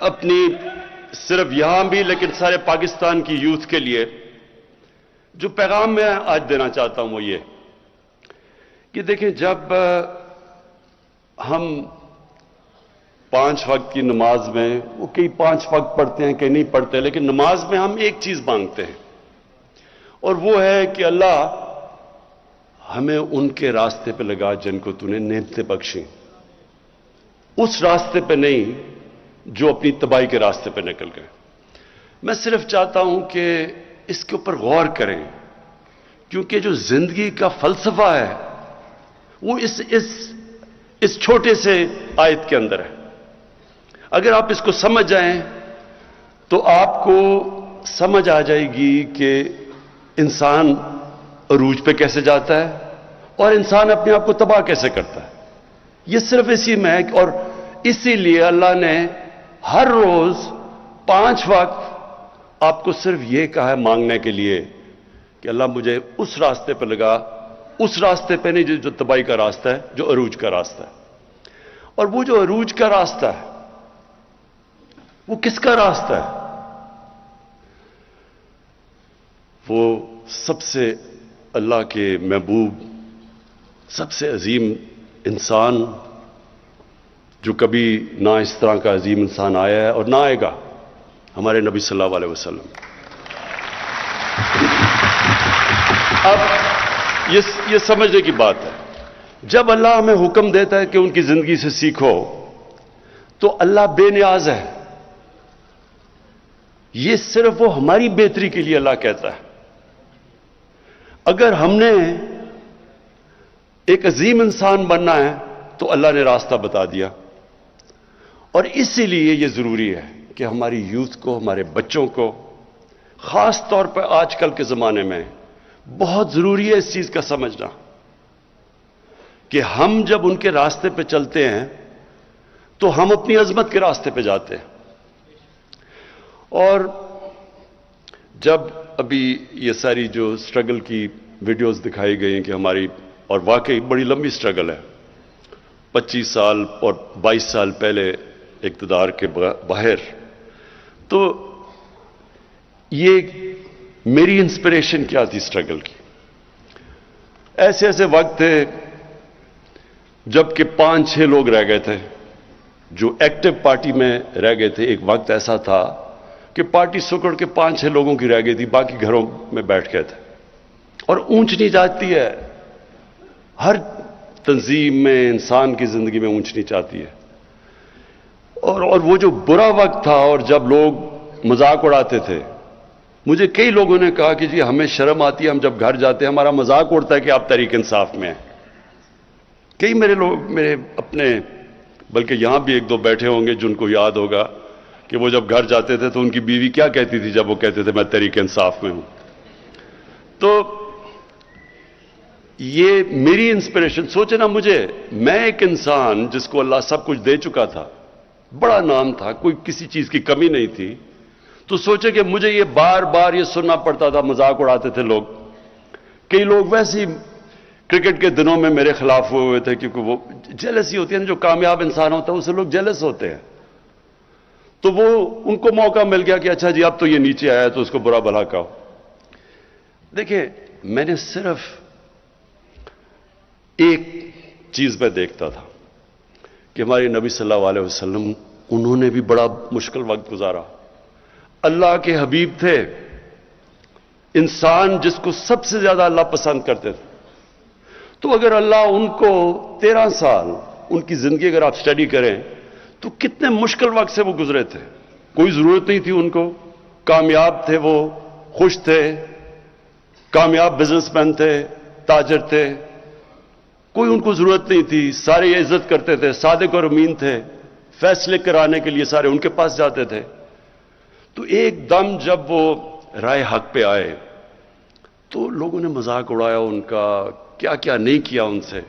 اپنی صرف یہاں بھی لیکن سارے پاکستان کی یوتھ کے لیے جو پیغام میں آج دینا چاہتا ہوں وہ یہ کہ دیکھیں، جب ہم 5 وقت کی نماز میں، وہ کئی 5 وقت پڑھتے ہیں کئی نہیں پڑھتے، لیکن نماز میں ہم ایک چیز مانگتے ہیں، اور وہ ہے کہ اللہ ہمیں ان کے راستے پہ لگا جن کو تو نے نعمتیں بخشیں، اس راستے پہ نہیں جو اپنی تباہی کے راستے پہ نکل گئے۔ میں صرف چاہتا ہوں کہ اس کے اوپر غور کریں، کیونکہ جو زندگی کا فلسفہ ہے وہ اس چھوٹے سے آیت کے اندر ہے۔ اگر آپ اس کو سمجھ جائیں تو آپ کو سمجھ آ جائے گی کہ انسان عروج پہ کیسے جاتا ہے اور انسان اپنے آپ کو تباہ کیسے کرتا ہے۔ یہ صرف اسی میں ہے، اور اسی لیے اللہ نے ہر روز 5 وقت آپ کو صرف یہ کہا ہے مانگنے کے لیے کہ اللہ مجھے اس راستے پہ لگا، اس راستے پہ نہیں جو تباہی کا راستہ ہے، جو عروج کا راستہ ہے۔ اور وہ جو عروج کا راستہ ہے وہ کس کا راستہ ہے؟ وہ سب سے اللہ کے محبوب، سب سے عظیم انسان جو کبھی نہ اس طرح کا عظیم انسان آیا ہے اور نہ آئے گا، ہمارے نبی صلی اللہ علیہ وسلم۔ اب یہ سمجھنے کی بات ہے، جب اللہ ہمیں حکم دیتا ہے کہ ان کی زندگی سے سیکھو تو اللہ بے نیاز ہے۔ یہ صرف وہ ہماری بہتری کے لیے اللہ کہتا ہے۔ اگر ہم نے ایک عظیم انسان بننا ہے تو اللہ نے راستہ بتا دیا، اور اسی لیے یہ ضروری ہے کہ ہماری یوتھ کو، ہمارے بچوں کو، خاص طور پر آج کل کے زمانے میں بہت ضروری ہے اس چیز کا سمجھنا کہ ہم جب ان کے راستے پہ چلتے ہیں تو ہم اپنی عظمت کے راستے پہ جاتے ہیں۔ اور جب ابھی یہ ساری جو سٹرگل کی ویڈیوز دکھائی گئی ہیں کہ ہماری، اور واقعی بڑی لمبی سٹرگل ہے، 25 سال اور 22 سال پہلے اقتدار کے باہر، تو یہ میری انسپریشن کیا تھی سٹرگل کی؟ ایسے ایسے وقت تھے جب کہ 5-6 لوگ رہ گئے تھے جو ایکٹیو پارٹی میں رہ گئے تھے۔ ایک وقت ایسا تھا کہ پارٹی سکڑ کے 5-6 لوگوں کی رہ گئی تھی، باقی گھروں میں بیٹھ گئے تھے۔ اور اونچ نیچ آتی ہے، ہر تنظیم میں، انسان کی زندگی میں اونچ نیچ آتی ہے۔ اور وہ جو برا وقت تھا، اور جب لوگ مذاق اڑاتے تھے، مجھے کئی لوگوں نے کہا کہ جی ہمیں شرم آتی ہے، ہم جب گھر جاتے ہیں ہمارا مذاق اڑتا ہے کہ آپ تحریک انصاف میں ہیں۔ کئی میرے اپنے، بلکہ یہاں بھی 1-2 بیٹھے ہوں گے جن کو یاد ہوگا کہ وہ جب گھر جاتے تھے تو ان کی بیوی کیا کہتی تھی جب وہ کہتے تھے میں تحریک انصاف میں ہوں۔ تو یہ میری انسپریشن، سوچے نا، میں ایک انسان جس کو اللہ سب کچھ دے چکا تھا، بڑا نام تھا، کوئی کسی چیز کی کمی نہیں تھی، تو سوچے کہ مجھے یہ بار بار یہ سننا پڑتا تھا، مذاق اڑاتے تھے لوگ۔ کئی لوگ ویسے ہی کرکٹ کے دنوں میں میرے خلاف ہوئے تھے، کیونکہ وہ جیلسی ہوتی ہے نا، جو کامیاب انسان ہوتا ہے اسے لوگ جیلس ہوتے ہیں، تو وہ ان کو موقع مل گیا کہ اچھا جی اب تو یہ نیچے آیا تو اس کو برا بھلا کہو۔ دیکھیں، میں نے صرف ایک چیز میں دیکھتا تھا کہ ہمارے نبی صلی اللہ علیہ وسلم، انہوں نے بھی بڑا مشکل وقت گزارا۔ اللہ کے حبیب تھے، انسان جس کو سب سے زیادہ اللہ پسند کرتے تھے، تو اگر اللہ ان کو 13 سال ان کی زندگی اگر آپ سٹڈی کریں تو کتنے مشکل وقت سے وہ گزرے تھے۔ کوئی ضرورت نہیں تھی ان کو، کامیاب تھے، وہ خوش تھے، کامیاب بزنس مین تھے، تاجر تھے، کوئی ان کو ضرورت نہیں تھی، سارے عزت کرتے تھے، صادق اور امین تھے، فیصلے کرانے کے لیے سارے ان کے پاس جاتے تھے۔ تو ایک دم جب وہ رائے حق پہ آئے تو لوگوں نے مذاق اڑایا ان کا، کیا کیا نہیں کیا ان سے،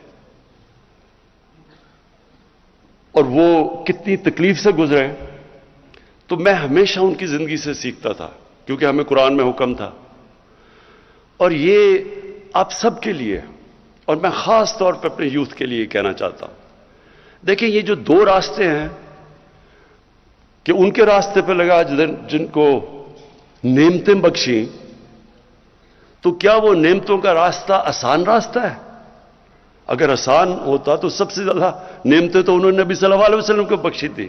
اور وہ کتنی تکلیف سے گزرے۔ تو میں ہمیشہ ان کی زندگی سے سیکھتا تھا، کیونکہ ہمیں قرآن میں حکم تھا، اور یہ آپ سب کے لیے، اور میں خاص طور پہ اپنے یوتھ کے لیے کہنا چاہتا ہوں۔ دیکھیں، یہ جو 2 راستے ہیں کہ ان کے راستے پہ لگا جن کو نعمتیں بخشیں، تو کیا وہ نعمتوں کا راستہ آسان راستہ ہے؟ اگر آسان ہوتا تو سب سے زیادہ نعمتیں تو انہوں نے نبی صلی اللہ علیہ وسلم کو بخشی تھی،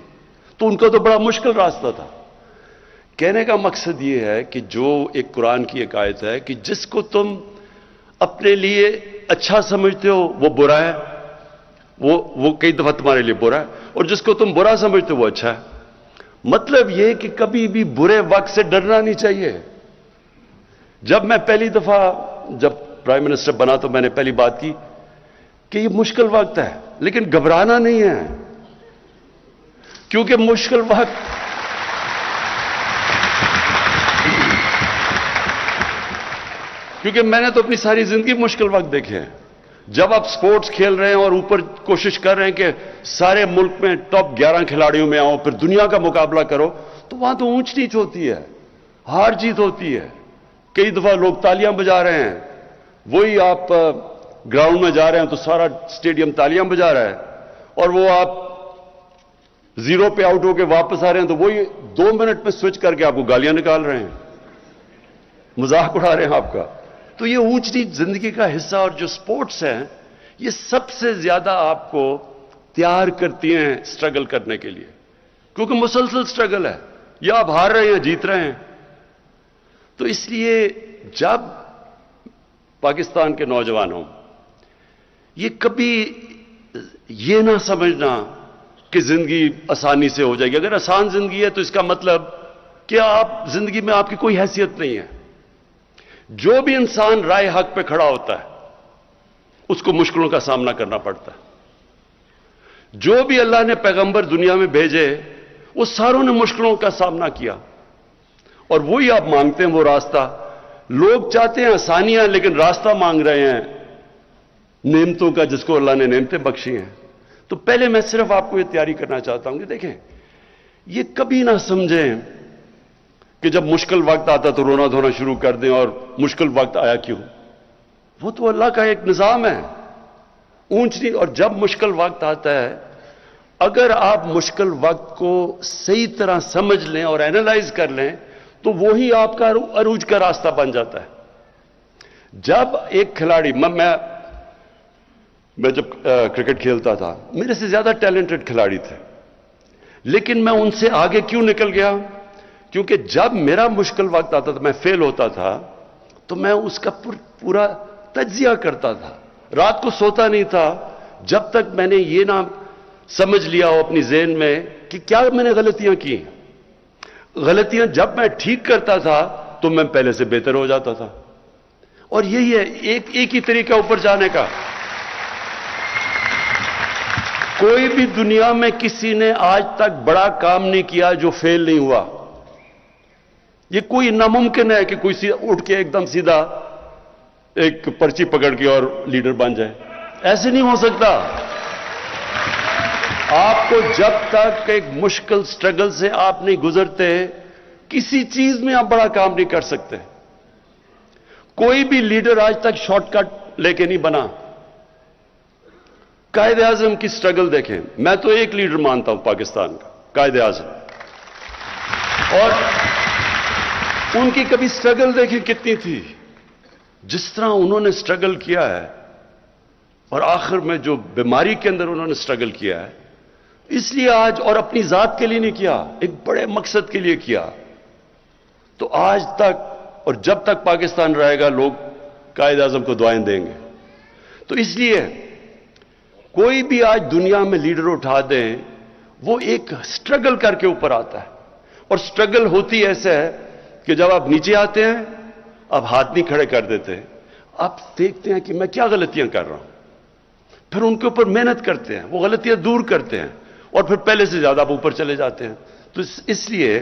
تو ان کا تو بڑا مشکل راستہ تھا۔ کہنے کا مقصد یہ ہے کہ جو ایک قرآن کی ایک آیت ہے کہ جس کو تم اپنے لیے اچھا سمجھتے ہو وہ برا ہے، وہ کئی دفعہ تمہارے لیے برا ہے، اور جس کو تم برا سمجھتے ہو وہ اچھا ہے۔ مطلب یہ کہ کبھی بھی برے وقت سے ڈرنا نہیں چاہیے۔ جب میں پہلی دفعہ جب پرائم منسٹر بنا تو میں نے پہلی بات کی کہ یہ مشکل وقت ہے، لیکن گھبرانا نہیں ہے، کیونکہ مشکل وقت کیونکہ میں نے تو اپنی ساری زندگی مشکل وقت دیکھے ہیں۔ جب آپ سپورٹس کھیل رہے ہیں اور اوپر کوشش کر رہے ہیں کہ سارے ملک میں ٹاپ 11 کھلاڑیوں میں آؤ، پھر دنیا کا مقابلہ کرو، تو وہاں تو اونچ نیچ ہوتی ہے، ہار جیت ہوتی ہے۔ کئی دفعہ لوگ تالیاں بجا رہے ہیں، وہی آپ گراؤنڈ میں جا رہے ہیں تو سارا اسٹیڈیم تالیاں بجا رہا ہے، اور وہ آپ 0 پہ آؤٹ ہو کے واپس آ رہے ہیں تو وہی 2 منٹ میں سوئچ کر کے آپ کو گالیاں نکال رہے ہیں، مذاق اڑا رہے ہیں آپ کا۔ تو یہ اونچ نیچ زندگی کا حصہ، اور جو سپورٹس ہیں یہ سب سے زیادہ آپ کو تیار کرتی ہیں سٹرگل کرنے کے لیے، کیونکہ مسلسل سٹرگل ہے، یا آپ ہار رہے ہیں جیت رہے ہیں۔ تو اس لیے جب پاکستان کے نوجوانوں یہ کبھی یہ نہ سمجھنا کہ زندگی آسانی سے ہو جائے گی۔ اگر آسان زندگی ہے تو اس کا مطلب کہ آپ زندگی میں آپ کی کوئی حیثیت نہیں ہے۔ جو بھی انسان رائے حق پہ کھڑا ہوتا ہے اس کو مشکلوں کا سامنا کرنا پڑتا ہے۔ جو بھی اللہ نے پیغمبر دنیا میں بھیجے وہ ساروں نے مشکلوں کا سامنا کیا، اور وہی آپ مانگتے ہیں وہ راستہ۔ لوگ چاہتے ہیں آسانیاں، لیکن راستہ مانگ رہے ہیں نعمتوں کا، جس کو اللہ نے نعمتیں بخشی ہیں۔ تو پہلے میں صرف آپ کو یہ تیاری کرنا چاہتا ہوں کہ دیکھیں، یہ کبھی نہ سمجھیں کہ جب مشکل وقت آتا تو رونا دھونا شروع کر دیں، اور مشکل وقت آیا کیوں؟ وہ تو اللہ کا ایک نظام ہے، اونچ نیچ۔ اور جب مشکل وقت آتا ہے، اگر آپ مشکل وقت کو صحیح طرح سمجھ لیں اور اینالائز کر لیں تو وہی آپ کا عروج کا راستہ بن جاتا ہے۔ جب ایک کھلاڑی، میں جب کرکٹ کھیلتا تھا میرے سے زیادہ ٹیلنٹڈ کھلاڑی تھے، لیکن میں ان سے آگے کیوں نکل گیا؟ کیونکہ جب میرا مشکل وقت آتا تھا، میں فیل ہوتا تھا، تو میں اس کا پورا تجزیہ کرتا تھا، رات کو سوتا نہیں تھا جب تک میں نے یہ نہ سمجھ لیا ہو اپنی ذہن میں کہ کیا میں نے غلطیاں کی۔ غلطیاں جب میں ٹھیک کرتا تھا تو میں پہلے سے بہتر ہو جاتا تھا، اور یہی ہے ایک ہی طریقہ اوپر جانے کا۔ کوئی بھی دنیا میں کسی نے آج تک بڑا کام نہیں کیا جو فیل نہیں ہوا۔ یہ کوئی ناممکن ہے کہ کوئی اٹھ کے ایک دم سیدھا ایک پرچی پکڑ کے اور لیڈر بن جائے، ایسے نہیں ہو سکتا۔ آپ کو جب تک ایک مشکل سٹرگل سے آپ نہیں گزرتے، کسی چیز میں آپ بڑا کام نہیں کر سکتے۔ کوئی بھی لیڈر آج تک شارٹ کٹ لے کے نہیں بنا۔ قائد اعظم کی سٹرگل دیکھیں، میں تو ایک لیڈر مانتا ہوں پاکستان کا، قائد اعظم، اور ان کی کبھی سٹرگل دیکھیں کتنی تھی، جس طرح انہوں نے سٹرگل کیا ہے، اور آخر میں جو بیماری کے اندر انہوں نے سٹرگل کیا ہے، اس لیے آج، اور اپنی ذات کے لیے نہیں کیا، ایک بڑے مقصد کے لیے کیا، تو آج تک اور جب تک پاکستان رہے گا لوگ قائد اعظم کو دعائیں دیں گے۔ تو اس لیے کوئی بھی آج دنیا میں لیڈر اٹھا دیں، وہ ایک سٹرگل کر کے اوپر آتا ہے، اور سٹرگل ہوتی ایسے ہے کہ جب آپ نیچے آتے ہیں آپ ہاتھ نہیں کھڑے کر دیتے، آپ دیکھتے ہیں کہ میں کیا غلطیاں کر رہا ہوں، پھر ان کے اوپر محنت کرتے ہیں، وہ غلطیاں دور کرتے ہیں، اور پھر پہلے سے زیادہ آپ اوپر چلے جاتے ہیں۔ تو اس لیے